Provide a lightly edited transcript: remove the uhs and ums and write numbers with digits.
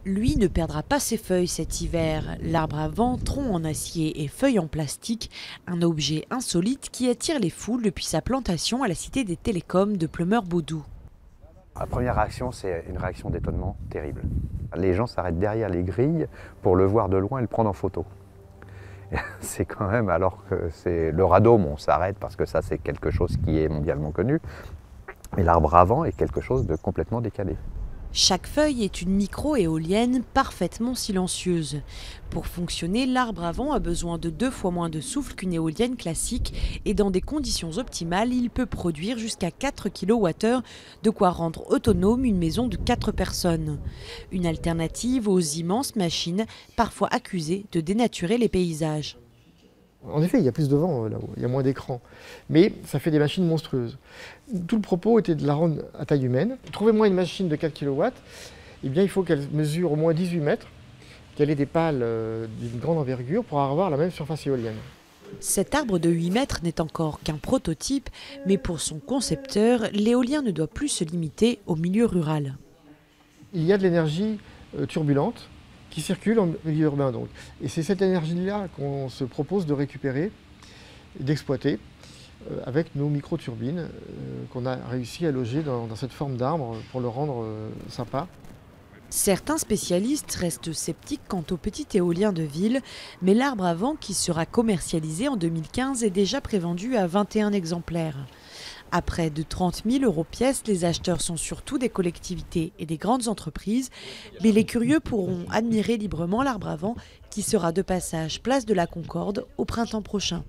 Lui ne perdra pas ses feuilles cet hiver. L'arbre à vent, tronc en acier et feuilles en plastique, un objet insolite qui attire les foules depuis sa plantation à la cité des télécoms de Pleumeur-Baudou. La première réaction, c'est une réaction d'étonnement terrible. Les gens s'arrêtent derrière les grilles pour le voir de loin et le prendre en photo. C'est quand même, alors que c'est le radome, on s'arrête parce que ça c'est quelque chose qui est mondialement connu, mais l'arbre à vent est quelque chose de complètement décalé. Chaque feuille est une micro-éolienne parfaitement silencieuse. Pour fonctionner, l'arbre à vent a besoin de 2 fois moins de souffle qu'une éolienne classique et dans des conditions optimales, il peut produire jusqu'à 4 kWh, de quoi rendre autonome une maison de 4 personnes. Une alternative aux immenses machines, parfois accusées de dénaturer les paysages. En effet, il y a plus de vent là-haut, il y a moins d'écran. Mais ça fait des machines monstrueuses. Tout le propos était de la rendre à taille humaine. Trouvez-moi une machine de 4 kW, eh bien, il faut qu'elle mesure au moins 18 mètres, qu'elle ait des pales d'une grande envergure pour avoir la même surface éolienne. Cet arbre de 8 mètres n'est encore qu'un prototype, mais pour son concepteur, l'éolien ne doit plus se limiter au milieu rural. Il y a de l'énergie turbulente qui circule en milieu urbain. Donc. Et c'est cette énergie-là qu'on se propose de récupérer et d'exploiter avec nos micro-turbines qu'on a réussi à loger dans cette forme d'arbre pour le rendre sympa. Certains spécialistes restent sceptiques quant au petit éolien de ville, mais l'arbre à vent qui sera commercialisé en 2015 est déjà prévendu à 21 exemplaires. À près de 30 000 € pièce, les acheteurs sont surtout des collectivités et des grandes entreprises, mais les curieux pourront admirer librement l'arbre à vent qui sera de passage place de la Concorde au printemps prochain.